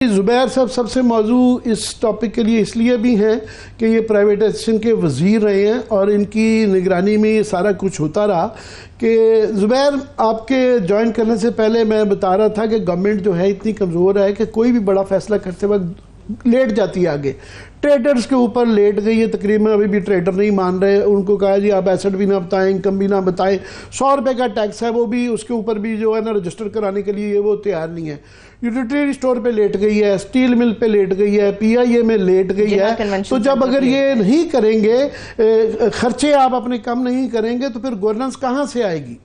जुबैर साहब सबसे मौजू इस टॉपिक के लिए इसलिए भी हैं कि ये प्राइवेटाइजेशन के वजीर रहे हैं और इनकी निगरानी में ये सारा कुछ होता रहा। कि जुबैर, आपके ज्वाइन करने से पहले मैं बता रहा था कि गवर्नमेंट जो है इतनी कमज़ोर है कि कोई भी बड़ा फैसला करते वक्त लेट जाती है आगे। ट्रेडर्स के ऊपर लेट गई है तकरीबन, अभी भी ट्रेडर नहीं मान रहे। उनको कहा जी आप एसेट भी ना बताएं, इनकम भी ना बताएं। 100 रुपये का टैक्स है वो भी, उसके ऊपर भी जो है ना रजिस्टर कराने के लिए वो तैयार नहीं है। यूटिलिटी स्टोर पे लेट गई है, स्टील मिल पे लेट गई है, पीआईए में लेट गई है। तो जब अगर ये नहीं करेंगे, खर्चे आप अपने कम नहीं करेंगे, तो फिर गवर्नेंस कहाँ से आएगी?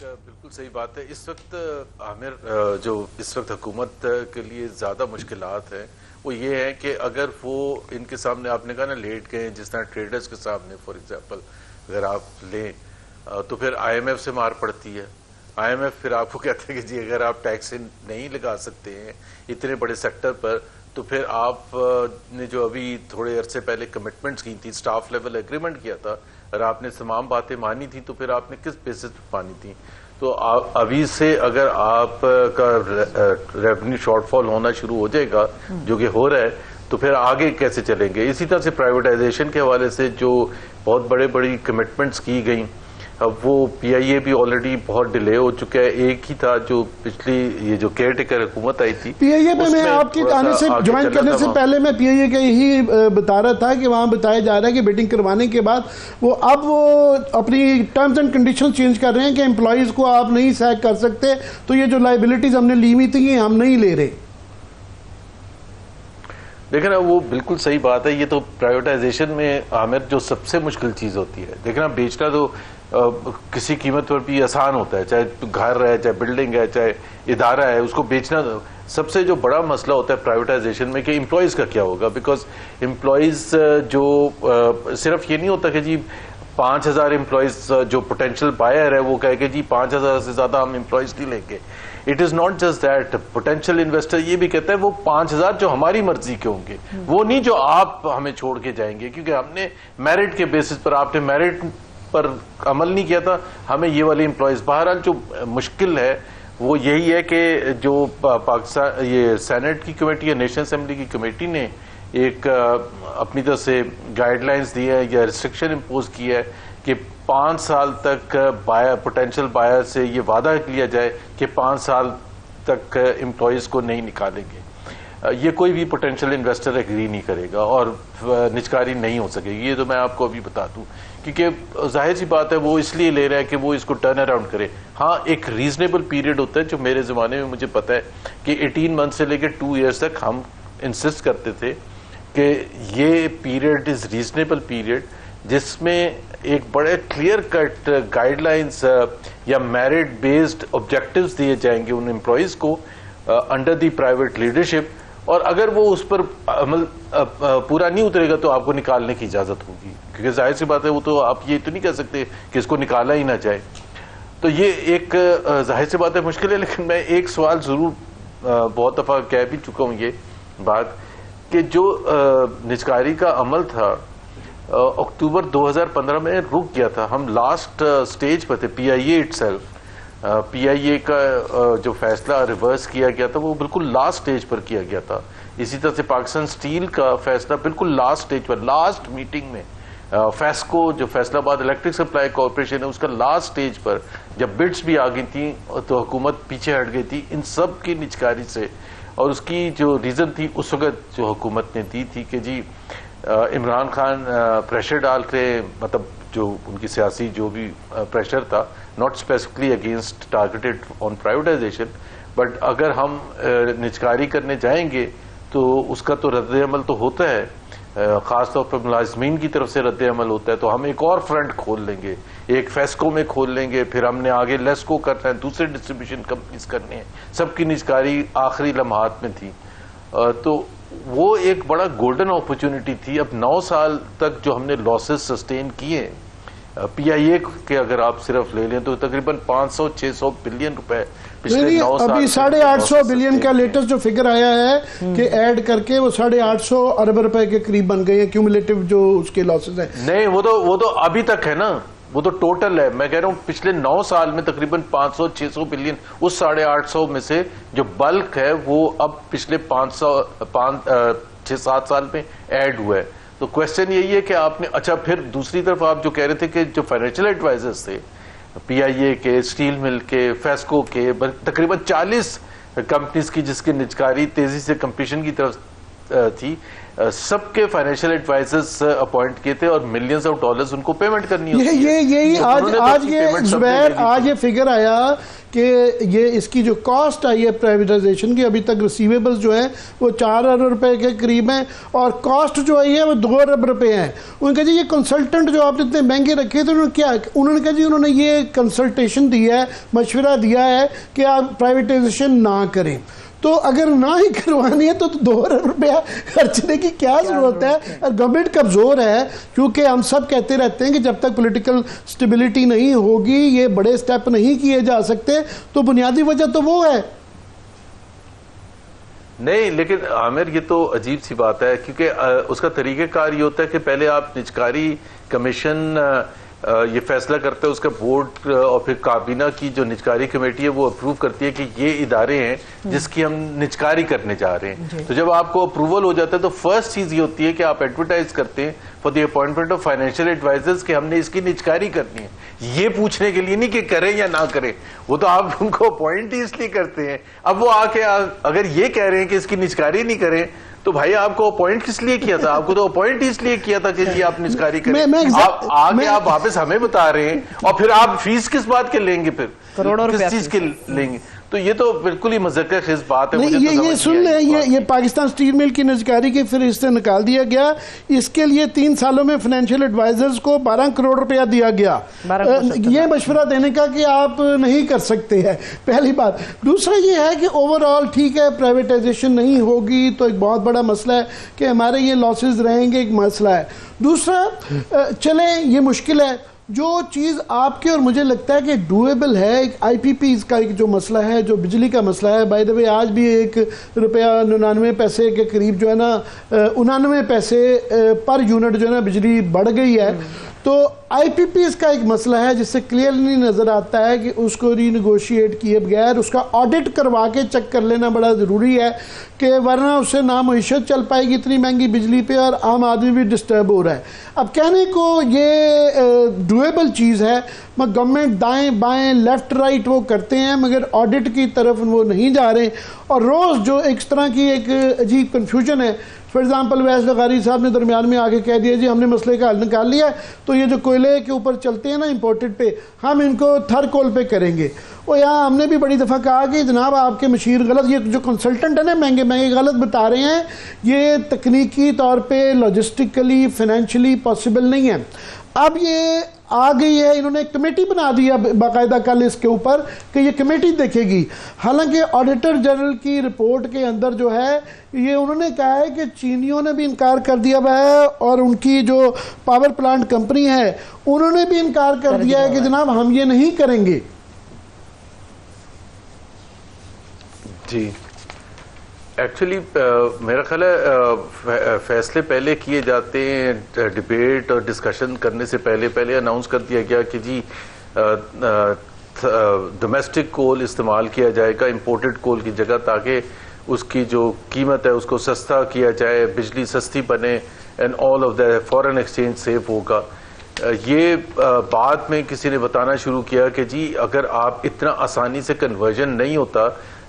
बिल्कुल सही बात है। इस वक्त आमिर, जो इस वक्त हुकूमत के लिए ज़्यादा मुश्किलात हैं वो ये है कि अगर वो इनके सामने, आपने कहा ना लेट गए, जिस तरह ट्रेडर्स के सामने फॉर एग्जांपल अगर आप लें तो फिर आईएमएफ से मार पड़ती है। आईएमएफ फिर आपको कहते हैं कि जी अगर आप टैक्स नहीं लगा सकते हैं इतने बड़े सेक्टर पर, तो फिर आप ने जो अभी थोड़े अरसे पहले कमिटमेंट्स की थी, स्टाफ लेवल एग्रीमेंट किया था, और आपने तमाम बातें मानी थी, तो फिर आपने किस बेसिस पर मानी थी? तो अभी से अगर आप का रेवेन्यू शॉर्टफॉल होना शुरू हो जाएगा, जो कि हो रहा है, तो फिर आगे कैसे चलेंगे? इसी तरह से प्राइवेटाइजेशन के हवाले से जो बहुत बड़ी कमिटमेंट्स की गई, अब वो पीआईए भी ऑलरेडी बहुत डिले हो चुका है। एक ही था जो पिछली ये जो केयर टेकर हुकूमत आई थी, पीआईए पे मैं आपके आने से ज्वाइन करने से पहले मैं पीआईए के ही बता रहा था कि वहां बताया जा रहा है कि बिडिंग करवाने के बाद वो अपनी टर्म्स एंड कंडीशन चेंज कर रहे हैं कि एम्प्लॉइज को आप नहीं सैक कर सकते, तो ये जो लाइबिलिटीज हमने ली हुई थी ये हम नहीं ले रहे। देखना वो बिल्कुल सही बात है। ये तो प्राइवेटाइजेशन में आमिर जो सबसे मुश्किल चीज होती है, देखना बेचना तो किसी कीमत पर भी आसान होता है, चाहे घर है, चाहे बिल्डिंग है, चाहे इदारा है, उसको बेचना सबसे जो बड़ा मसला होता है प्राइवेटाइजेशन में कि एम्प्लॉयज का क्या होगा। बिकॉज एम्प्लॉयज जो सिर्फ ये नहीं होता कि जी 5000 एम्प्लॉयज जो पोटेंशियल बायर है वो कहे कि जी 5000 से ज्यादा हम एम्प्लॉयज नहीं लेंगे। It is not just that, potential investor ये भी कहता है वो 5000 जो हमारी मर्जी के होंगे, वो नहीं जो आप हमें छोड़ के जाएंगे, क्योंकि हमने मेरिट के बेसिस पर, आपने मेरिट पर अमल नहीं किया था, हमें ये वाले एम्प्लॉयज। बहरहाल जो मुश्किल है वो यही है कि जो पाकिस्तान ये सेनेट की कमेटी या नेशनल असेंबली की कमेटी ने एक अपनी तरफ से गाइडलाइंस दी है या रिस्ट्रिक्शन इम्पोज किया है कि 5 साल तक पोटेंशियल बायर से ये वादा लिया जाए कि 5 साल तक एम्प्लॉयज को नहीं निकालेंगे। ये कोई भी पोटेंशियल इन्वेस्टर एग्री नहीं करेगा और निजकारी नहीं हो सकेगी। ये तो मैं आपको अभी बता दूं, क्योंकि जाहिर सी बात है वो इसलिए ले रहा है कि वो इसको टर्न अराउंड करे। हाँ, एक रीजनेबल पीरियड होता है, जो मेरे ज़माने में मुझे पता है कि 18 मंथ से लेकर 2 ईयर्स तक हम इंसिस्ट करते थे कि ये पीरियड इज़ रीजनेबल पीरियड, जिसमें एक बड़े क्लियर कट गाइडलाइंस या मेरिट बेस्ड ऑब्जेक्टिव्स दिए जाएंगे उन एम्प्लॉयज़ को अंडर द प्राइवेट लीडरशिप, और अगर वो उस पर अमल पूरा नहीं उतरेगा तो आपको निकालने की इजाजत होगी। क्योंकि जाहिर सी बात है वो तो आप ये तो नहीं कह सकते कि इसको निकाला ही ना जाए। तो ये एक जाहिर सी बात है मुश्किल है। लेकिन मैं एक सवाल जरूर बहुत दफा कह भी चुका हूँ ये बात कि जो निजकारी का अमल था अक्टूबर 2015 में रुक गया था। हम लास्ट स्टेज पर थे। पीआईए इटसेल्फ, पीआईए का जो फैसला रिवर्स किया गया था वो बिल्कुल लास्ट स्टेज पर किया गया था। इसी तरह से पाकिस्तान स्टील का फैसला बिल्कुल लास्ट स्टेज पर, लास्ट मीटिंग में फैस्को जो फैसलाबाद इलेक्ट्रिक सप्लाई कॉरपोरेशन है उसका लास्ट स्टेज पर जब बिड्स भी आ गई थी तो हुकूमत पीछे हट गई थी इन सब की निजकारी से। और उसकी जो रीजन थी उस वक्त जो हुकूमत ने दी थी कि जी इमरान खान प्रेशर डाल के, मतलब जो उनकी सियासी जो भी प्रेशर था, not specifically against targeted on privatisation, but अगर हम निजकारी करने जाएंगे तो उसका तो रद्द-ए-अमल तो होता है, खासतौर पर मुलाजमीन की तरफ से रद्द-ए-अमल होता है। तो हम एक और फ्रंट खोल लेंगे, एक फेस्को में खोल लेंगे, फिर हमने आगे लेस्को करना है, दूसरे डिस्ट्रीब्यूशन कंपनीज करने हैं, सबकी निजकारी आखिरी लम्हात में थी। तो वो एक बड़ा गोल्डन अपॉर्चुनिटी थी। अब 9 साल तक जो हमने लॉसेस सस्टेन किए पीआईए के अगर आप सिर्फ ले लें तो तकरीबन 500-600 बिलियन रुपए पिछले 9 साल। अभी 850 बिलियन का लेटेस्ट जो फिगर आया है कि ऐड करके वो 850 अरब रुपए के करीब बन गए हैं क्यूमुलेटिव जो उसके लॉसेस हैं। नहीं, वो तो अभी तक है ना, वो तो टोटल है। मैं कह रहा हूं पिछले 9 साल में तकरीबन 500-600 बिलियन, उस 850 में से जो बल्क है वो अब पिछले 6-7 साल में ऐड हुआ है। तो क्वेश्चन यही है कि आपने, अच्छा फिर दूसरी तरफ आप जो कह रहे थे कि जो फाइनेंशियल एडवाइजर्स थे PIA के, स्टील मिल के, फेस्को के, तकरीबन 40 कंपनीज की जिसकी निजकारी तेजी से कंपटीशन की तरफ थी, सबके फाइनेंशियल एडवाइजर्स अपॉइंट किए थे और मिलियंस ऑफ डॉलर्स उनको पेमेंट करनी होती है। यही आज ये जुबैर, आज ये फिगर आया कि ये इसकी जो कॉस्ट आई है प्राइवेटाइजेशन की, अभी तक रिसीवेबल्स जो है वो 4 अरब रुपए के करीब हैं और कॉस्ट जो आई है वो 2 अरब रुपए है। उन्होंने कहा जी ये कंसल्टेंट जो आपने इतने महंगे रखे थे, उन्होंने क्या, उन्होंने कहा जी उन्होंने ये कंसल्टेशन दिया है, मशवरा दिया है कि आप प्राइवेटाइजेशन ना करें। तो अगर ना ही करवानी है तो 2 अरब रुपया खर्चने की क्या जरूरत है? और गवर्नमेंट कमजोर है, क्योंकि हम सब कहते रहते हैं कि जब तक पॉलिटिकल स्टेबिलिटी नहीं होगी ये बड़े स्टेप नहीं किए जा सकते, तो बुनियादी वजह तो वो है। नहीं, लेकिन आमिर ये तो अजीब सी बात है, क्योंकि उसका तरीक़ेकार ये होता है कि पहले आप निजकारी कमीशन ये फैसला करते हैं, उसका बोर्ड और फिर काबीना की जो निजकारी कमेटी है वो अप्रूव करती है कि ये इदारे हैं जिसकी हम निजकारी करने जा रहे हैं। तो जब आपको अप्रूवल हो जाता है तो फर्स्ट चीज ये होती है कि आप एडवर्टाइज करते हैं for the appointment of financial advisers कि हमने इसकी निजकारी करनी है। ये पूछने के लिए नहीं कि करें या ना करें, वो तो आप उनको अपॉइंट ही इसलिए करते हैं। अब वो आके अगर ये कह रहे हैं कि इसकी निजकारी नहीं करें, तो भाई आपको अपॉइंट किस लिए किया था? आपको तो अपॉइंट इसलिए किया था कि जी आप निजकारी करें। आगे आप वापस हमें बता रहे हैं और फिर आप फीस किस बात के लेंगे? फिर करोड़ों किस चीज के लेंगे? तो ये तो बिल्कुल ही मज़ाक़ बात है। नहीं, ये सुन ले, ये पाकिस्तान स्टील मिल की निजकारी की फिर इससे निकाल दिया गया। इसके लिए 3 सालों में फाइनेंशियल एडवाइजर्स को 12 करोड़ रुपया दिया गया ये मशवरा देने का कि आप नहीं कर सकते हैं, पहली बात। दूसरा ये है कि ओवरऑल ठीक है प्राइवेटाइजेशन नहीं होगी तो एक बहुत बड़ा मसला है कि हमारे ये लॉसेस रहेंगे, एक मसला है। दूसरा चले ये मुश्किल है, जो चीज़ आपके और मुझे लगता है कि डूएबल है, एक IPP का एक जो मसला है, जो बिजली का मसला है, बाय द वे आज भी 1 रुपया 99 पैसे के करीब जो है ना 99 पैसे पर यूनिट जो है ना बिजली बढ़ गई है। तो IPP का एक मसला है जिससे क्लियरली नज़र आता है कि उसको रीनेगोशिएट किए बगैर उसका ऑडिट करवा के चेक कर लेना बड़ा ज़रूरी है, कि वरना उससे ना मईशत चल पाएगी इतनी महंगी बिजली पे और आम आदमी भी डिस्टर्ब हो रहा है। अब कहने को ये डूएबल चीज़ है, मगर गवर्नमेंट दाएं बाएं लेफ्ट राइट वो करते हैं मगर ऑडिट की तरफ वो नहीं जा रहे। और रोज़ जो एक तरह की एक अजीब कन्फ्यूजन है, फॉर एग्जाम्पल वैस लगारी साहब ने दरमियान में आके कह दिया जी हमने मसले का हल निकाल लिया है, तो ये जो कोयले के ऊपर चलते हैं ना इंपोर्टेड पे, हम इनको थर्कोल पे करेंगे। और यहाँ हमने भी बड़ी दफ़ा कहा कि जनाब आपके मशीर गलत, ये जो कंसल्टेंट है ना महंगे महंगे गलत बता रहे हैं, ये तकनीकी तौर पे लॉजिस्टिकली फाइनेंशियली पॉसिबल नहीं है। अब ये आ गई है, इन्होंने एक कमेटी बना दी है बाकायदा कल इसके ऊपर कि ये कमेटी देखेगी। हालांकि ऑडिटर जनरल की रिपोर्ट के अंदर जो है ये उन्होंने कहा है कि चीनियों ने भी इनकार कर दिया हुआ है और उनकी जो पावर प्लांट कंपनी है उन्होंने भी इनकार कर दिया है कि जनाब हम ये नहीं करेंगे। जी एक्चुअली मेरा ख्याल है फैसले पहले किए जाते हैं, डिबेट और डिस्कशन करने से पहले अनाउंस कर दिया गया कि जी डोमेस्टिक कोल इस्तेमाल किया जाएगा इंपोर्टेड कोल की जगह, ताकि उसकी जो कीमत है उसको सस्ता किया जाए, बिजली सस्ती बने and all of the foreign exchange safe होगा। ये बाद में किसी ने बताना शुरू किया कि जी अगर आप इतना आसानी से कन्वर्जन नहीं होता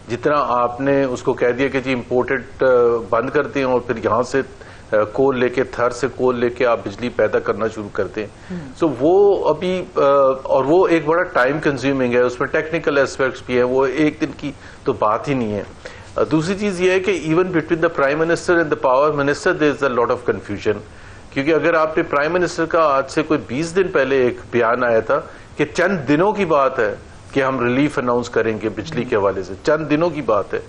जितना आपने उसको कह दिया कि जी इंपोर्टेड बंद करते हैं और फिर यहाँ से कोल लेके, थर से कोल लेके आप बिजली पैदा करना शुरू करते हैं। सो वो अभी और वो एक बड़ा टाइम कंज्यूमिंग है, उसमें टेक्निकल एस्पेक्ट्स भी है, वो एक दिन की तो बात ही नहीं है। दूसरी चीज ये है कि even between the prime minister and the power minister there is a lot of confusion, क्योंकि अगर आपने प्राइम मिनिस्टर का आज से कोई 20 दिन पहले एक बयान आया था कि चंद दिनों की बात है कि हम रिलीफ अनाउंस करेंगे बिजली के हवाले से, चंद दिनों की बात है,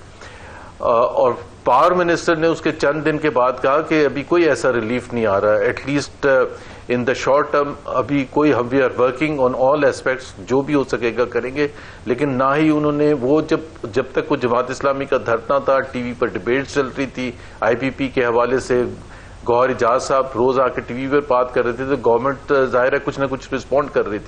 और पावर मिनिस्टर ने उसके चंद दिन के बाद कहा कि अभी कोई ऐसा रिलीफ नहीं आ रहा है, at least in the short term अभी कोई, हम we are working on all aspects, जो भी हो सकेगा करेंगे। लेकिन ना ही उन्होंने वो जब तक वो जमात इस्लामी का धरना था, टीवी पर डिबेट चल रही थी IPP के हवाले से, गौहर इजाज साहब रोज आके टीवी पर बात कर रहे थे, तो गवर्नमेंट जाहिर है कुछ ना कुछ रिस्पॉन्ड कर रही थी।